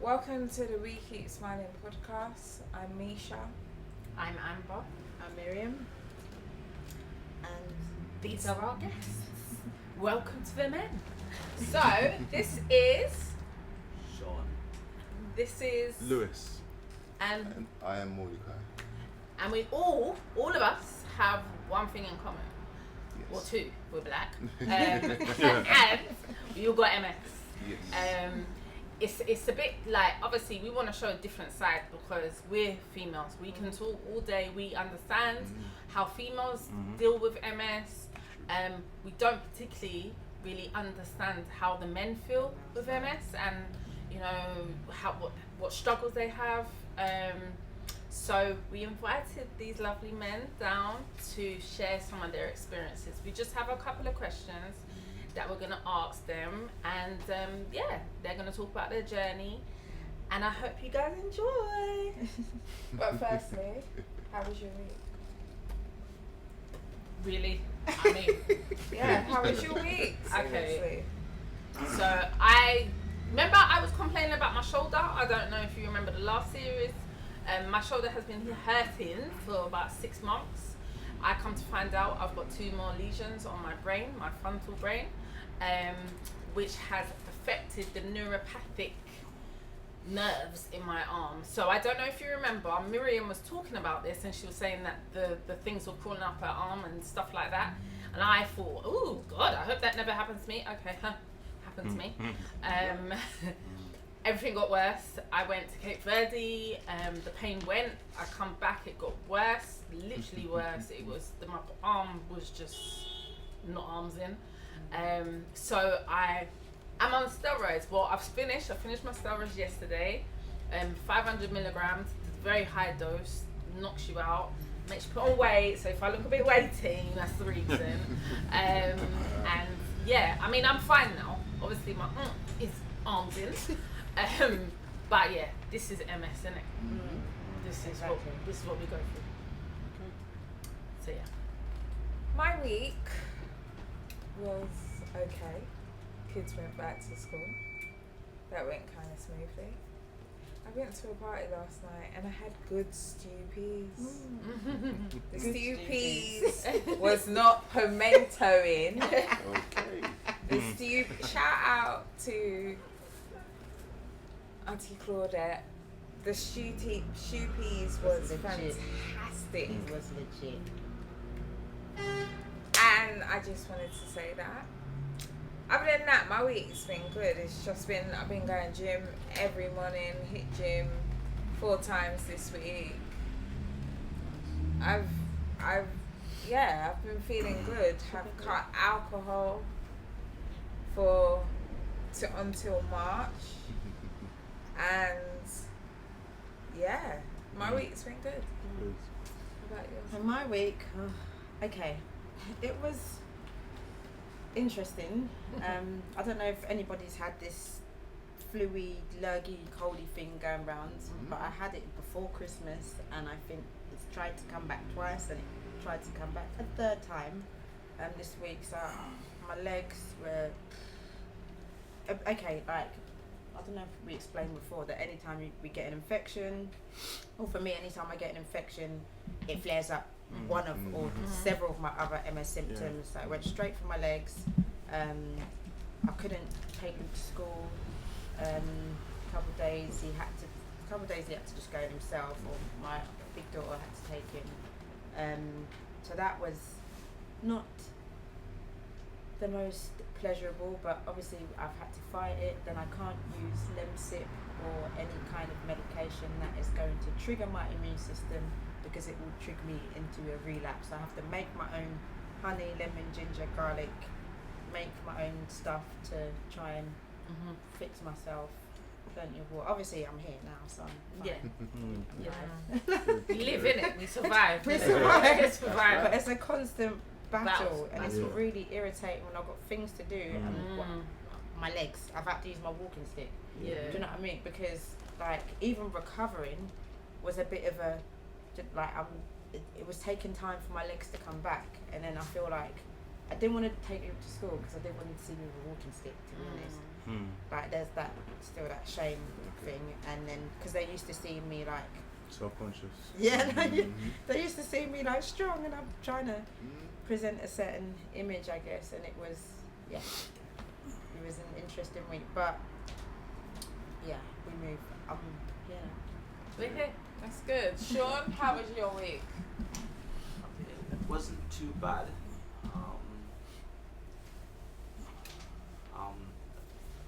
Welcome to the We Keep Smiling podcast. I'm Misha. I'm Amber. I'm Miriam. And these are our guests. Welcome to the men. So, this is... Sean. This is... Lewis. And I am Mordecai. And we all of us, have one thing in common. Yes. Or two. We're black. And we all got MS. Yes. It's a bit like, obviously we want to show a different side because we're females. We can talk all day. We understand how females deal with MS. We don't particularly really understand how the men feel with MS and, you know, what struggles they have. So we invited these lovely men down to share some of their experiences. We just have a couple of questions that we're going to ask them, and they're going to talk about their journey, and I hope you guys enjoy. But firstly, how was your week? Really? I mean, Yeah, how was your week? Okay. Seriously. so I was complaining about my shoulder. I don't know if you remember the last series. My shoulder has been hurting for about 6 months. I come to find out I've got 2 more lesions on my brain, my frontal brain, which has affected the neuropathic nerves in my arm. So I don't know if you remember, Miriam was talking about this and she was saying that the things were crawling up her arm and stuff like that. And I thought, oh God, I hope that never happens to me. Okay, happened to me. Everything got worse. I went to Cape Verde. The pain went. I come back. It got worse. Literally worse. It was my arm was just not arms in. So I'm on steroids. Well, I finished my steroids yesterday. 500 milligrams. Very high dose. Knocks you out. Makes you put on weight. So if I look a bit weighty, that's the reason. And yeah, I mean I'm fine now. Obviously my is arms in. But yeah, this is MS, isn't it? This is what we go through. So yeah. My week was okay. Kids went back to school. That went kind of smoothly. I went to a party last night and I had good stew peas. The stew peas was not pimento in. Okay. The stew. Shout out to Auntie Claudette. The stew peas was Legit. fantastic. It was legit. And I just wanted to say that. Other than that, my week's been good. It's just been, I've been going gym every morning, hit gym 4 times this week. I've been feeling good. I've cut alcohol until March. And yeah, my week's been good. What about yours? And my week, okay, it was interesting. I don't know if anybody's had this fluey, lurgy, coldy thing going round, but I had it before Christmas, and I think it's tried to come back twice, and it tried to come back a 3rd time this week. So my legs were okay. Like, I don't know if we explained before that anytime we get an infection, or for me, anytime I get an infection, it flares up one of or several of my other MS symptoms. So it went straight from my legs. I couldn't take him to school. A couple of days he had to just go himself, or my big daughter had to take him. So that was not the most pleasurable, but obviously I've had to fight it. Then I can't use Lemsip or any kind of medication that is going to trigger my immune system, because it will trigger me into a relapse. I have to make my own honey, lemon, ginger, garlic, make my own stuff to try and fix myself. Plenty of water. Obviously I'm here now, so I'm fine. We live in it. We survive. We survive. We survive. But it's a constant battle, and it's Yeah. really irritating when I've got things to do and my legs. I've had to use my walking stick. Yeah. Do you know what I mean? Because like even recovering was a bit of a it was taking time for my legs to come back, and then I feel like I didn't want to take him to school because I didn't want him to see me with a walking stick, to be honest. like there's that still that shame thing, and then because they used to see me like Self-conscious. they used to see me like strong, and I'm trying to present a certain image, I guess, and it was it was an interesting week, but yeah, we moved. We're here. That's good. Sean, how was your week? It wasn't too bad.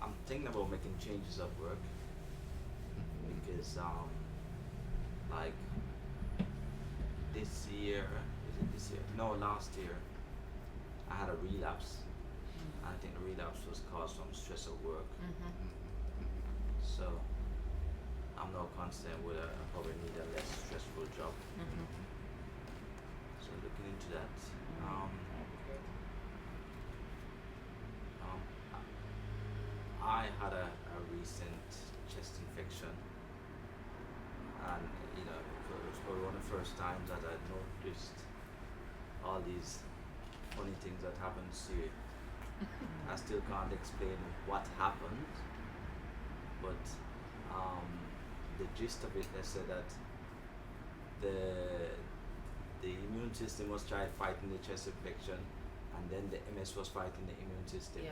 I'm thinking about making changes at work because like this year, is it this year? No, last year I had a relapse. I think the relapse was caused from stress at work. So I'm not concerned with it. I probably need a less stressful job. So looking into that. I had a recent chest infection, and it was probably one of the first times that I noticed all these funny things that happen to you. I still can't explain what happened, but the gist of it, they said that the immune system was trying fighting the chest infection, and then the MS was fighting the immune system.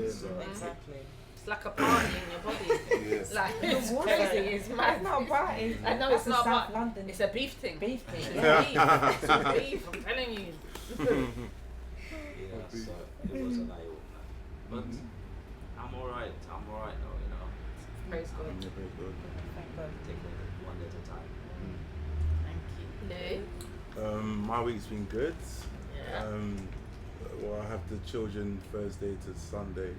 So Exactly. It's like a party in your body. Yes. Like it's crazy. It's mad. It's not a party. I know That's it's not a South about- London. It's a beef thing. beef thing. It's beef. It's beef. I'm telling you. so it was an eye opener. But I'm alright. I'm alright now. Praise God. Yeah, very good. Thank God. Taking it one at a time. Thank you. Lou. My week's been good. Yeah. Well, I have the children Thursday to Sunday,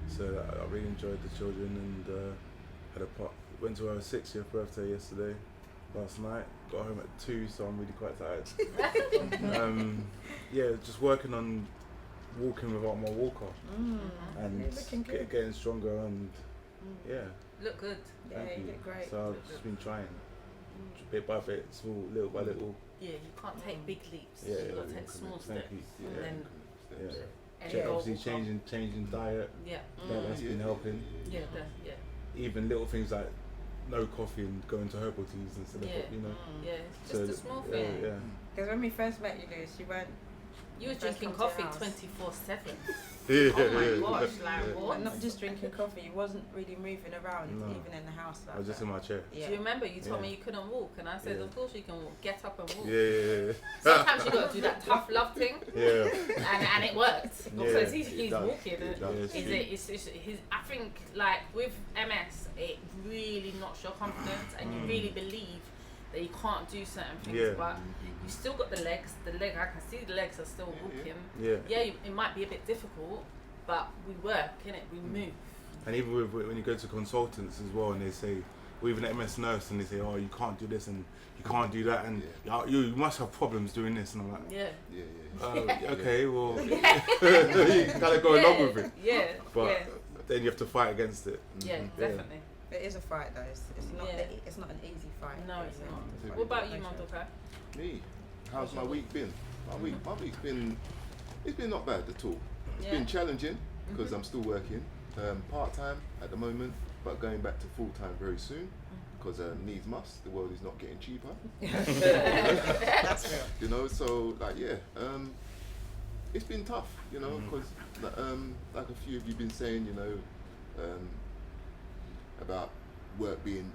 so I really enjoyed the children and went to our 6th birthday yesterday, last night. Got home at 2, so I'm really quite tired. Just working on walking without my walker and You're looking good. getting stronger and Look good. Yeah, thank you you. look great. So I've just been trying, bit by bit, little by little. Yeah, you can't take big leaps. Yeah, You've got to yeah, take small thank steps. you. And Yeah. then Yeah. and Obviously go on. changing diet, Yeah. that's been helping. Yeah, Even little things like no coffee and going to herbal teas instead yeah. of, you know. Yeah, it's just a small thing. Yeah. Because when we first met you, Lewis, you weren't. You were First drinking come to coffee your house. 24/7. Yeah. Oh my gosh, like Well, what? not just drinking coffee, you wasn't really moving around, No. even in the house. Like I was just that. in my chair. Yeah. Do you remember you told Yeah. me you couldn't walk, and I said, Yeah. of course you can walk. Get up and walk. Yeah. Sometimes you got to do that tough love thing, Yeah. and it worked because he's it does. walking. It does. Yeah, it's Is true. it? It's his. I think like with MS, it really knocks your confidence, and you really believe that you can't do certain things, Yeah. but you still got the legs. I can see the legs are still walking. Yeah. It might be a bit difficult, but we work, innit? We move. And even when you go to consultants as well, and they say, or even an MS nurse, and they say, oh, you can't do this and you can't do that, and you must have problems doing this, and I'm like, Yeah. okay, well, you kind of go along with it, Yeah. but then you have to fight against it. Yeah, definitely. It is a fight, though. It's not. Yeah. It's not an easy fight. No, it's not. Yeah. What about you, Mondoka? Me? How's my week been? My week's been, it's been not bad at all. It's been challenging because I'm still working part-time at the moment, but going back to full-time very soon because needs must. The world is not getting cheaper. That's real. You know, so like it's been tough, you know, because like a few of you been saying, you know, about work being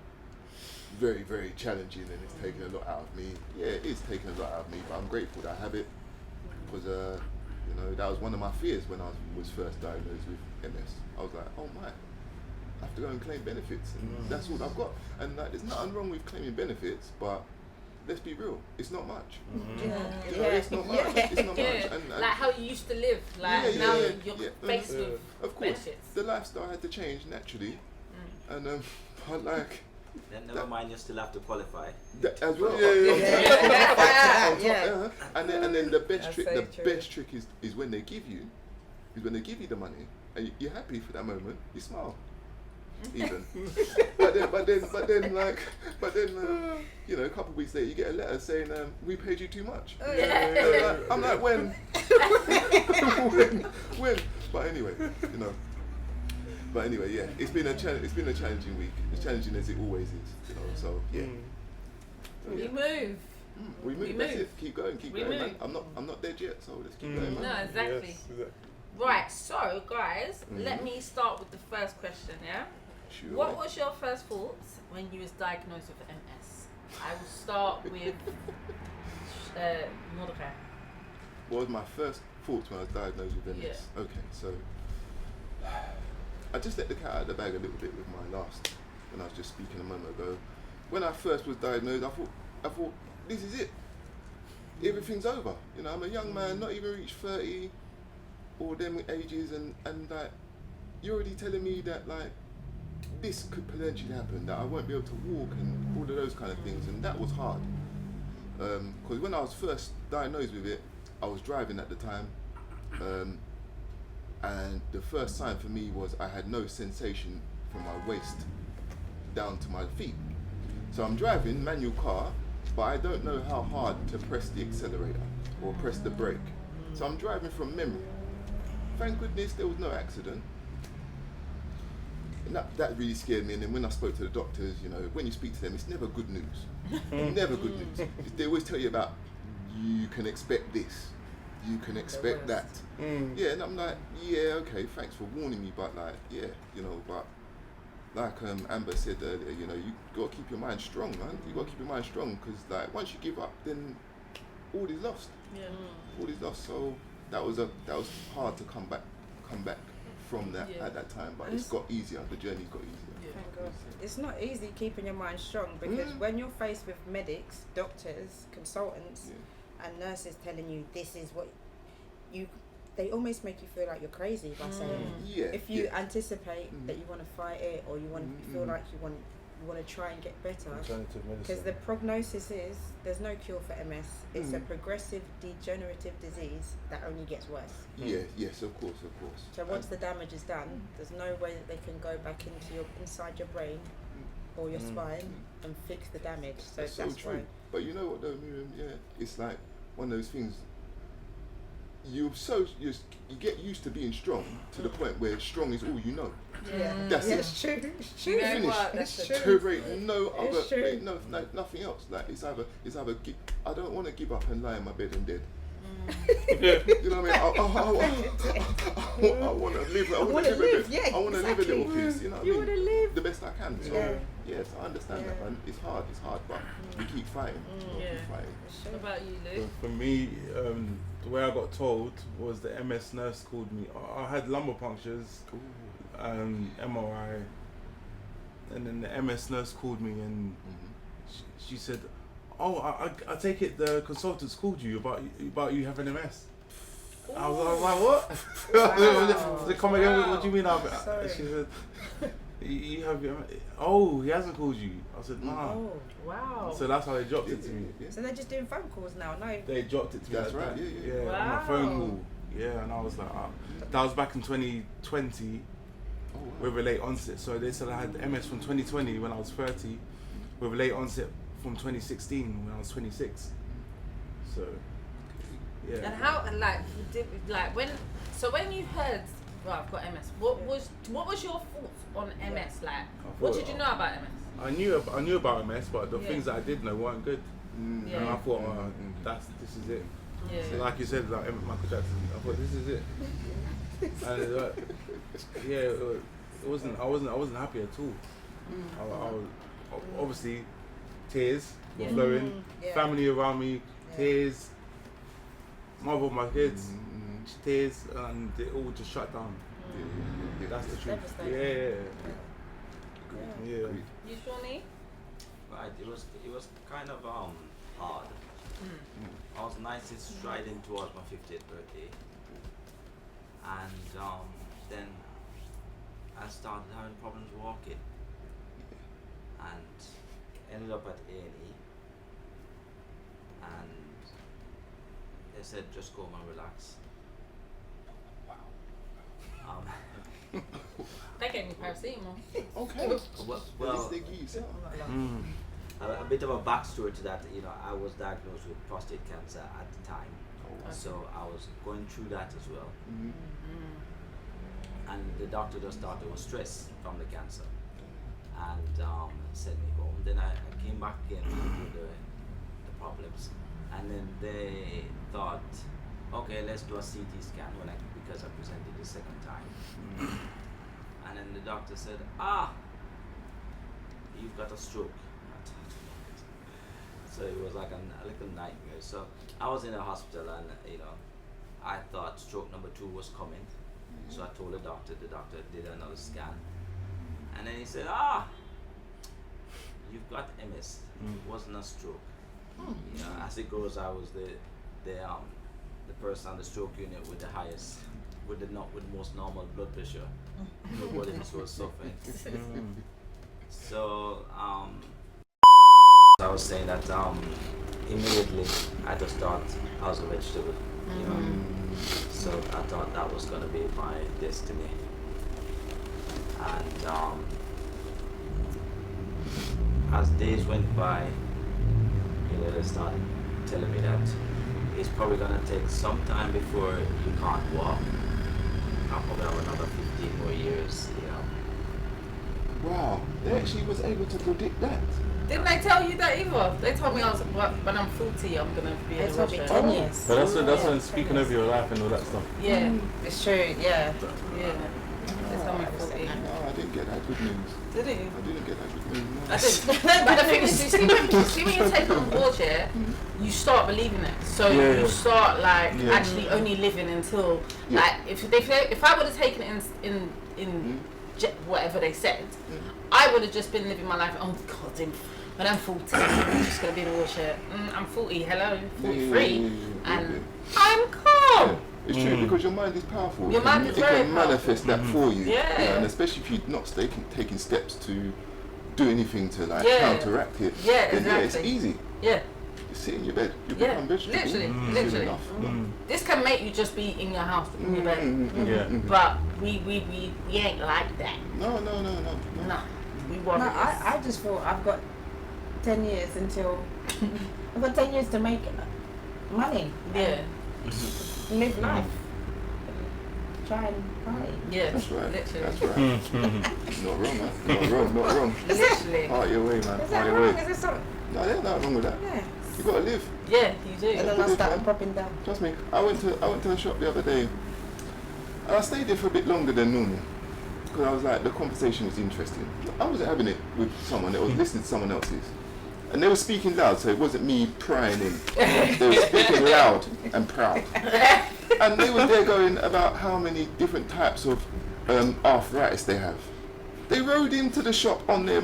very, very challenging and it's taking a lot out of me. Yeah, it is taking a lot out of me, but I'm grateful that I have it because you know, that was one of my fears when I was first diagnosed with MS. I was like, oh my, I have to go and claim benefits, and that's all I've got. And like, there's nothing wrong with claiming benefits, but let's be real, it's not much. You know, it's not much. It's not Yeah, much. And like how you used to live, like Yeah, now yeah, you're yeah. faced with of course, benefits. the lifestyle had to change naturally, and but like Then never mind, you still have to qualify. that as well. Yeah. And then the best That's trick, so the true. best trick is when they give you the money and you're happy for that moment, you smile. Even, but then, you know, a couple of weeks later, you get a letter saying, "We paid you too much." I'm like, when? When? But anyway, you know, But anyway, yeah, it's been a challenging week. As challenging as it always is, you know. So yeah. So, We yeah. move. We move. We That's move. it. Keep going. Keep We going, man. move. I'm not dead yet. So let's keep going, man. No, exactly. Yes, exactly. Right, so guys, let me start with the first question, yeah? Sure. What was your first thoughts when you was diagnosed with MS? I will start with Mordecai. What was my first thoughts when I was diagnosed with MS? Yeah. Okay, so I just let the cat out of the bag a little bit with my last, when I was just speaking a moment ago. When I first was diagnosed, I thought, this is it. Everything's over. You know, I'm a young man, not even reached 30, or them ages, and like, you're already telling me that like, this could potentially happen, that I won't be able to walk and all of those kind of things, and that was hard. Because when I was first diagnosed with it, I was driving at the time, and the first sign for me was I had no sensation from my waist down to my feet. So I'm driving, manual car, but I don't know how hard to press the accelerator or press the brake. So I'm driving from memory. Thank goodness there was no accident. And that really scared me. And then when I spoke to the doctors, you know, when you speak to them, it's never good news. Never good news. They always tell you about, you can expect this, you can expect that. Yeah, and I'm like, yeah, okay, thanks for warning me, but like, yeah, you know, but like Amber said earlier, you know, you got to keep your mind strong, man. You got to keep your mind strong, because like, once you give up, then all is lost. Yeah. All is lost. So that was hard to come back from that Yeah. at that time, but it's got easier. The journey's got easier. Thank God. It's not easy keeping your mind strong, because when you're faced with medics, doctors, consultants, and nurses telling you this is what they almost make you feel like you're crazy by saying, Yeah. if you anticipate that you want to fight it, or you feel like you want to try and get better, Alternative because medicine. the prognosis is there's no cure for MS. It's a progressive degenerative disease that only gets worse. Yes, of course. So once the damage is done, there's no way that they can go back into inside your brain or your spine and fix the damage. So That's that's so true. why. But you know what though, Miriam? Yeah, it's like one of those things. You get used to being strong to the point where strong is all you know. Yeah, That's it. it's true. It's You true. know Finish. what? It's That's true. To rate no other, It's true. rate nothing else. Like it's either I don't want to give up and lie in my bed and dead. You know what I mean? I want to live. I want to live. Yeah, I want to live a little piece. You know what I mean? You want to live. The best I can. So Yeah. yes, I understand that, man. It's hard, but we keep fighting. We Yeah. keep fighting. What about you, So Luke? for me, the way I got told was the MS nurse called me. I had lumbar punctures, MRI, and then the MS nurse called me and she said, "Oh, I take it the consultants called you about you having MS." I was like, "What?" They come again. What do you mean? Sorry. She said, "You have your." Oh, he hasn't called you. I said, "Nah." Oh, Wow. So that's how they dropped it to me. Yeah. so they're just doing phone calls now. No. They dropped it to me. That's like right, that. yeah. On my Wow. phone call. Yeah, and I was like, that was back in 2020 Oh, wow. with a late onset. So they said I had MS from 2020 when I was 30, with a late onset from 2016 when I was 26. So, yeah. And how when you heard, well, I've got MS, what was your thoughts on MS? Like, what did you know about MS? I knew about MS, but the Yeah. things that I did know weren't good. Yeah. And I thought, this is it. Yeah. So like you said, like Michael Jackson, I thought this is it. And it wasn't. I wasn't happy at all. I was obviously tears were Yeah. flowing, Yeah. family around me, Yeah. tears, mother of my kids, tears, and it all just shut down. That's the truth. Devastating. Yeah. You, Shawnee? Right, it was kind of hard. I was nicely striding towards my 50th birthday, and then I started having problems walking, and ended up at A&E, and they said just go home and relax. They gave me paracetamol. Okay. Well, They give you some. a bit of a backstory to that, you know, I was diagnosed with prostate cancer at the time, so I was going through that as well. and the doctor just thought it was stress from the cancer, and sent me home. Then I came back again to do the problems, and then they thought, okay, let's do a CT scan because I presented the second time, and then the doctor said, you've got a stroke. So it was like a little nightmare. So I was in the hospital, and I thought stroke number 2 was coming. So I told the doctor did another scan, and then he said, you've got MS. It wasn't a stroke. As it goes, I was the person on the stroke unit with the highest, with the most normal blood pressure. Nobody else was suffering. So I was saying that immediately I just thought I was a vegetable. So I thought that was gonna be my destiny. And as days went by, they started telling me that it's probably gonna take some time before you can't walk. I'll probably have another 15 more years, Wow, they actually was able to predict that. Didn't they tell you that either? They told me when I'm 40, I'm gonna be in a told me wheelchair. 10 years. But that's when speaking over your life and all that stuff. Yeah, It's true, yeah. yeah. They told me 40. No, I didn't get that good news. Did you? I didn't get that good news. No. I did. But the thing is, you see when you take on a wheelchair, you start believing it. So Yeah. you start Yeah. actually only living until Yeah. if I would have taken it in whatever they said, I would have just been living my life. Oh God, when I'm 40, I'm just gonna be in a wheelchair. I'm 40. Hello, 43, and I'm calm. Yeah. It's true because your mind is powerful. Your mind is it very can manifest that for you. Yeah. And especially if you're not taking steps to do anything to Yeah. counteract it. Yeah, then exactly. it's easy. Yeah, You sit in your bed, you Yeah, become vegetable. literally, soon literally. enough. this can make you just be in your house in your bed, Yeah. but we ain't like that. No. No, we worry. No, I just thought I've got 10 years until I've got 10 years to make money. Yeah, And live life. Try and party. yeah, That's right. literally. That's right. Not wrong, man. Not wrong. Literally. Part your way, man. Is Part that your wrong? way. Is there something? No, there's nothing wrong with that. Yeah. You gotta live. Yeah, you do. And then I started popping down. Trust me. I went to the shop the other day, and I stayed there for a bit longer than normal because I was like, the conversation was interesting. I wasn't having it with someone that was listening to someone else's, and they were speaking loud, so it wasn't me prying in. They were speaking loud and proud, and they were there going about how many different types of arthritis they have. They rode into the shop on their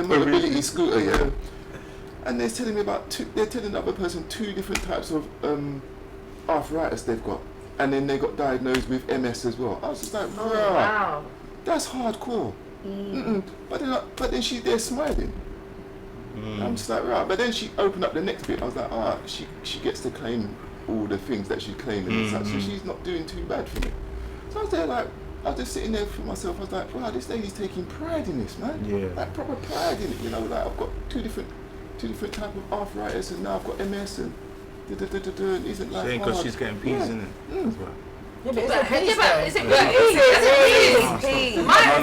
mobility scooter, yeah. And they're telling me they're telling the other person 2 different types of arthritis they've got, and then they got diagnosed with MS as well. I was just like, Oh, "Bruh, wow. that's hardcore." But then they're smiling. I'm just like, right. But then she opened up the next bit. I was like, she gets to claim all the things that she's claiming and such, so she's not doing too bad for me. So I was there like, I was just sitting there for myself. I was like, wow, this lady's taking pride in this, man. Yeah. Like proper pride in it, like I've got two different type of arthritis, and now I've got MS, and and isn't like Saying because hard. she's getting peas, isn't it? As well. Yeah, but But, it's yeah, but is it Yeah. peas? No, Mine, no.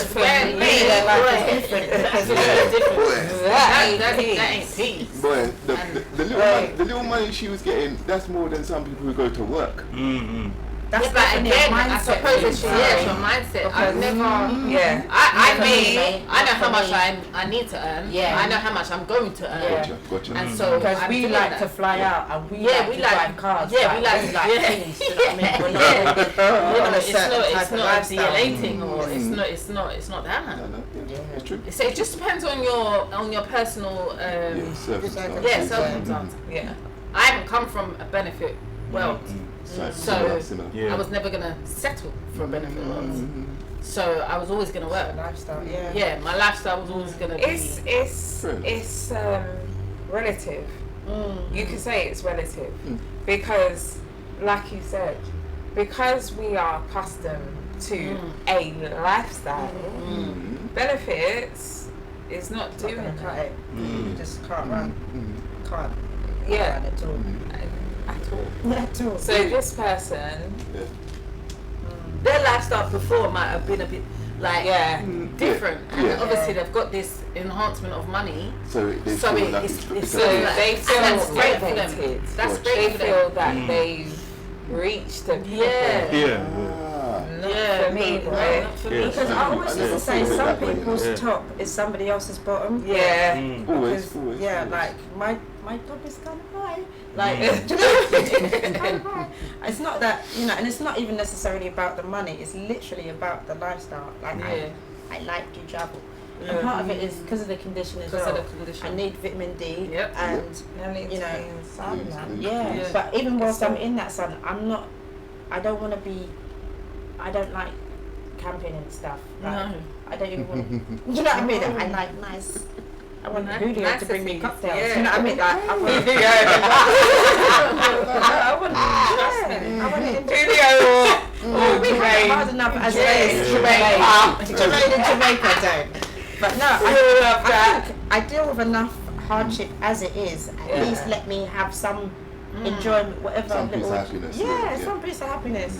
for me, that ain't peas. Boy, the little money she was getting, that's more than some people who go to work. That's Yeah, but in again, your I mindset. suppose it's your mindset. I've never. Yeah. I Not for me. I know how Not much for me. I need to earn. Yeah. I know how much I'm going to earn. Gotcha. And so Because I'm we doing like that. to fly out and we Yeah, like we to like- drive cars. yeah, we like- like yeah. things. You know what I mean? We're Yeah. not, we're on a It's certain not. type It's of not a lifestyle. DLA thing, or it's not that. No, Yeah. it's true. So it just depends on your personal Yeah, circumstances. yeah circumstance. Yeah. I haven't come from a benefit world. So- Similar. Yeah. I was never gonna settle for a benefit world. So I was always gonna work. Lifestyle, yeah. Yeah, my lifestyle was always gonna be. It's relative. You could say it's relative because, like you said, because we are accustomed to a lifestyle, benefits is not It's not doing gonna cut that. it. You just can't run. Can't Yeah. run at all. at all. At all. So this person, Yeah. Their lifestyle before might have been a bit like yeah, different. And Yeah. obviously they've got this enhancement of money. So they So feel it- like it's so like- they and feel that's great for them. elevated. That's Gotcha. great They for them. feel that they've reached the pinnacle. Yeah. Yeah. Ah. Not Yeah, for me, no, right? not for Yeah. me. Because I always I used to never say thought of it some that way. people's Yeah. top is somebody else's bottom. Yeah. Always, Because, always. yeah, always. like my top is kind of high. Like, do you know, it's kind of high. It's not that, you know, and it's not even necessarily about the money. It's literally about the lifestyle. Like, Yeah. I like to travel. Yeah. And part of it is because of the condition as Because well. of the condition. I need vitamin D Yep. and I need You to know, be in the sun, Yeah. man. yeah. Yeah. But even whilst So- I'm in that sun, I don't want to be. I don't like camping and stuff. Like, No. I don't even want. Do you know what I mean? I like nice. I want Nice- Julio nice to bring me to see. cocktails. Yeah. You know what I mean? Like, I want. I want. Yeah. I want to enjoy. Julio, We have it hard enough as it is. Jamaica. Jermaine in Jamaica don't. But no, I think I deal with enough hardship as it is. At Yeah. least let me have some enjoyment, whatever Some piece of little. happiness, Yeah, yeah. some piece of happiness.